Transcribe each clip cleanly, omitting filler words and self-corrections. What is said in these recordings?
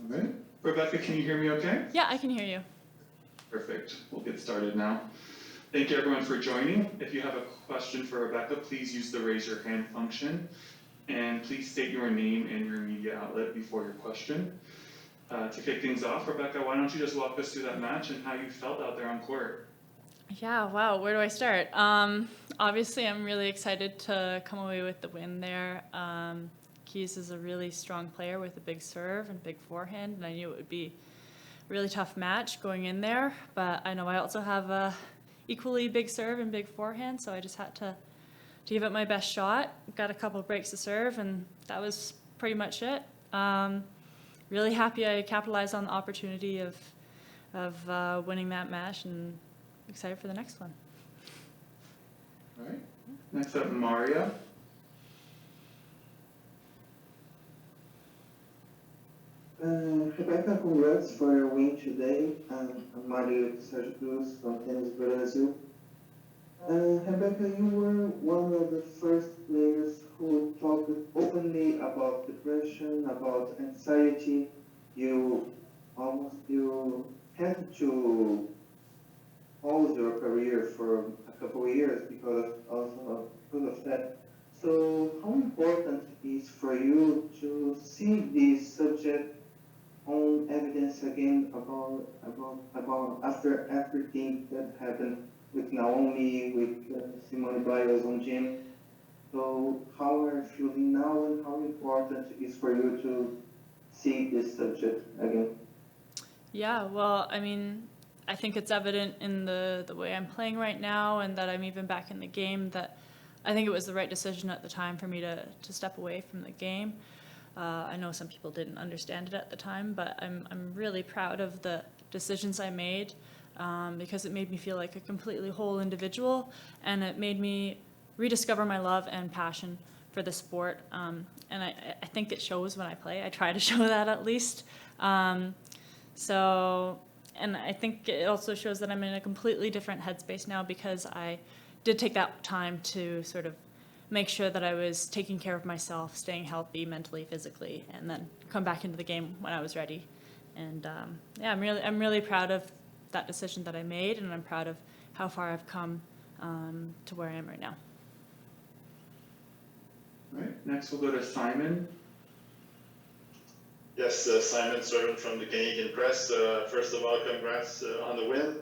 All right. Rebecca, can you hear me okay? Yeah, I can hear you. Perfect. We'll get started now. Thank you everyone for joining. If you have a question for Rebecca, please use the raise your hand function. And please state your name and your media outlet before your question. To kick things off, Rebecca, why don't you just walk us through that match and how you felt out there on court? Yeah, wow, where do I start? Obviously, I'm really excited to come away with the win there. Keys is a really strong player with a big serve and big forehand, and I knew it would be a really tough match going in there, but I know I also have a equally big serve and big forehand, so I just had to give it my best shot. Got a couple of breaks to serve, and that was pretty much it. Really happy I capitalized on the opportunity of winning that match, and excited for the next one. All right. Next up, Maria. Rebecca, congrats for your win today. I'm Mario Cruz from Tennis Brazil. Rebecca, you were one of the first players who talked openly about depression, about anxiety. You had to pause your career for a couple of years because of that. So how important is for you to see this subject on evidence again about after everything that happened with Naomi, with Simone Biles on gym? So how are you feeling now, and how important is for you to see this subject again? Yeah, well, I mean, I think it's evident in the way I'm playing right now, and that I'm even back in the game, that I think it was the right decision at the time for me to step away from the game. I know some people didn't understand it at the time, but I'm really proud of the decisions I made, because it made me feel like a completely whole individual, and it made me rediscover my love and passion for the sport. And I think it shows when I play. I try to show that at least. And I think it also shows that I'm in a completely different headspace now, because I did take that time to sort of make sure that I was taking care of myself, staying healthy mentally, physically, and then come back into the game when I was ready. And yeah, I'm really proud of that decision that I made, and I'm proud of how far I've come to where I am right now. All right. Next, we'll go to Simon. Yes, Simon Servant from the Canadian Press. First of all, congrats on the win.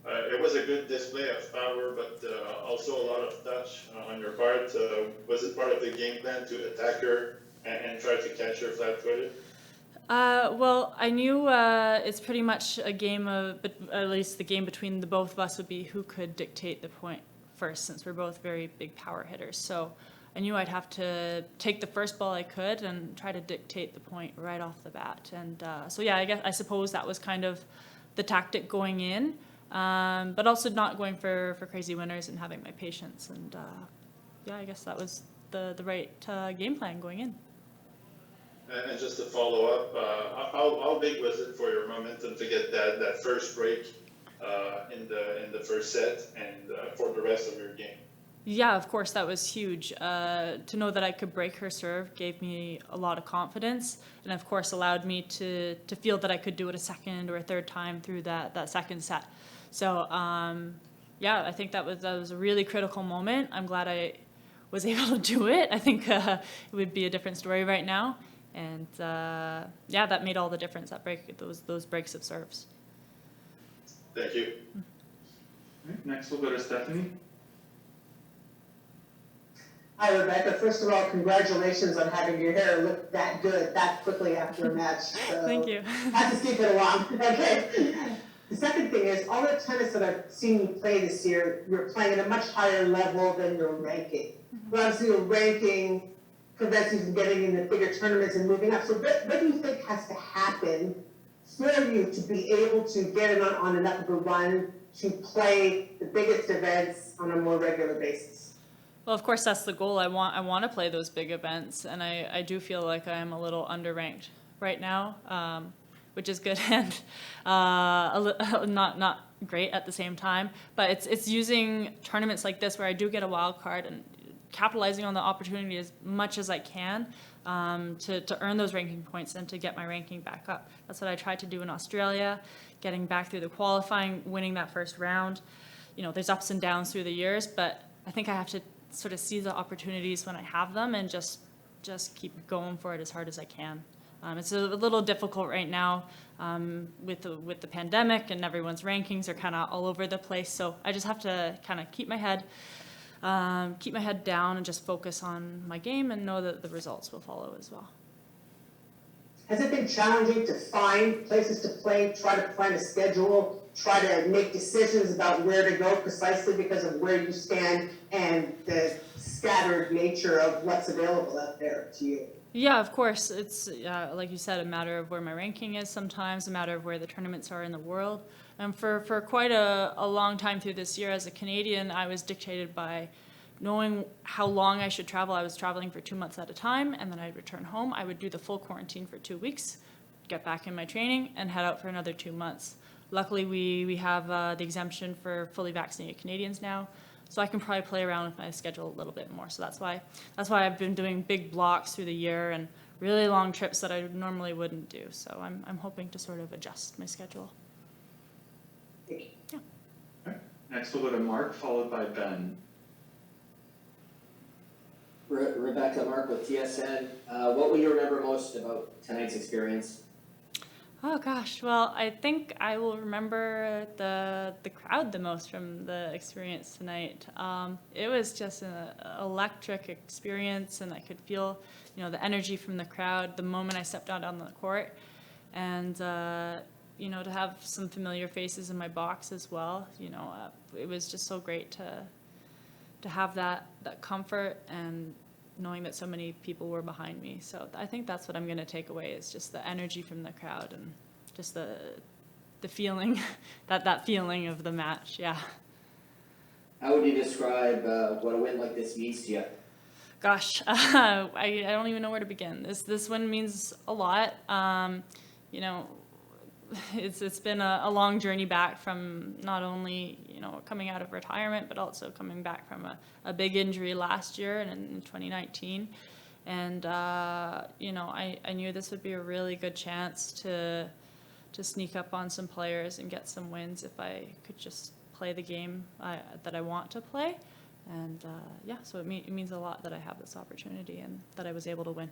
It was a good display of power, but also a lot of touch on your part. Was it part of the game plan to attack her and try to catch her flat-footed? Well, I knew it's pretty much a game of, but at least the game between the both of us would be who could dictate the point first, since we're both very big power hitters. So I knew I'd have to take the first ball I could and try to dictate the point right off the bat. And so yeah, I suppose that was kind of the tactic going in, but also not going for crazy winners and having my patience. And yeah, I guess that was the right game plan going in. And just to follow up, how big was it for your momentum to get that first break in the first set and for the rest of your game? Yeah, of course, that was huge. To know that I could break her serve gave me a lot of confidence, and of course allowed me to feel that I could do it a second or a third time through that second set. So yeah, I think that was a really critical moment. I'm glad I was able to do it. I think it would be a different story right now, and yeah, that made all the difference. That those breaks of serves. Thank you. All right. Next, we'll go to Stephanie. Hi, Rebecca. First of all, congratulations on having your hair look that good that quickly after a match. So Thank you. have to keep it along. Okay. The second thing is, all the tennis that I've seen you play this year, you're playing at a much higher level than your ranking. But obviously, your ranking prevents you from getting into bigger tournaments and moving up. So what do you think has to happen for you to be able to get on enough of a run to play the biggest events on a more regular basis? Well, of course, that's the goal. I want to play those big events, and I do feel like I am a little underranked right now, which is good and not great at the same time. But it's using tournaments like this where I do get a wild card and capitalizing on the opportunity as much as I can to earn those ranking points and to get my ranking back up. That's what I tried to do in Australia, getting back through the qualifying, winning that first round. You know, there's ups and downs through the years, but I think I have to sort of seize the opportunities when I have them and just keep going for it as hard as I can. It's a little difficult right now with the pandemic, and everyone's rankings are kind of all over the place. So I just have to kind of keep my head down and just focus on my game and know that the results will follow as well. Has it been challenging to find places to play, try to plan a schedule, try to make decisions about where to go precisely because of where you stand and the scattered nature of what's available out there to you? Yeah, of course. It's, like you said, a matter of where my ranking is sometimes, a matter of where the tournaments are in the world. And for quite a long time through this year as a Canadian, I was dictated by knowing how long I should travel. I was traveling for 2 months at a time, and then I'd return home. I would do the full quarantine for 2 weeks, get back in my training, and head out for another 2 months. Luckily, we have the exemption for fully vaccinated Canadians now, so I can probably play around with my schedule a little bit more. So that's why I've been doing big blocks through the year and really long trips that I normally wouldn't do. So I'm hoping to sort of adjust my schedule. Thank you. Okay. Next we'll go to Mark, followed by Ben. Rebecca, Mark with TSN. What will you remember most about tonight's experience? Oh gosh, well, I think I will remember the crowd the most from the experience tonight. It was just an electric experience, and I could feel, the energy from the crowd the moment I stepped out on the court, and to have some familiar faces in my box as well. It was just so great to have that comfort and knowing that so many people were behind me. So I think that's what I'm going to take away, is just the energy from the crowd and just the feeling, that feeling of the match. Yeah. How would you describe what a win like this means to you? Gosh, I don't even know where to begin. This win means a lot. It's been a long journey back from not only coming out of retirement, but also coming back from a big injury last year and in 2019. And I knew this would be a really good chance to sneak up on some players and get some wins if I could just play the game that I want to play. And so it means a lot that I have this opportunity and that I was able to win.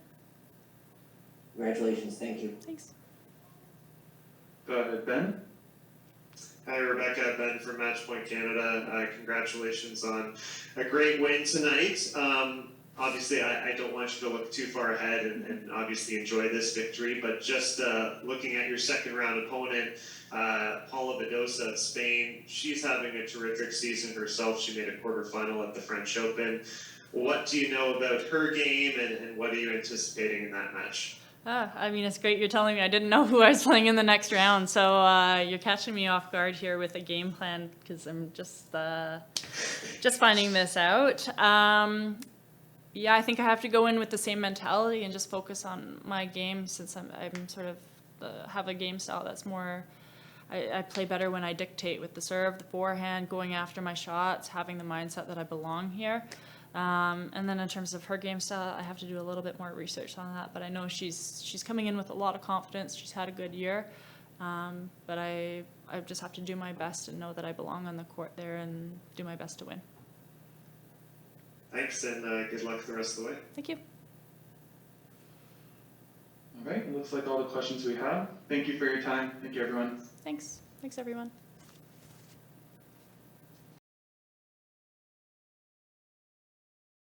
Congratulations, thank you. Thanks. Go ahead, Ben. Hi, Rebecca. Ben from Matchpoint Canada. Congratulations on a great win tonight. Obviously, I don't want you to look too far ahead and obviously enjoy this victory, but just looking at your second round opponent, Paula Badosa of Spain, she's having a terrific season herself. She made a quarterfinal at the French Open. What do you know about her game, and what are you anticipating in that match? It's great you're telling me. I didn't know who I was playing in the next round, so you're catching me off guard here with a game plan because I'm just finding this out. I think I have to go in with the same mentality and just focus on my game, since I'm sort of have a game style that's more. I play better when I dictate with the serve, the forehand, going after my shots, having the mindset that I belong here. And then in terms of her game style, I have to do a little bit more research on that. But I know she's coming in with a lot of confidence. She's had a good year. But I just have to do my best and know that I belong on the court there and do my best to win. Thanks, and good luck the rest of the way. Thank you. All right, it looks like all the questions we have. Thank you for your time. Thank you, everyone. Thanks. Thanks, everyone.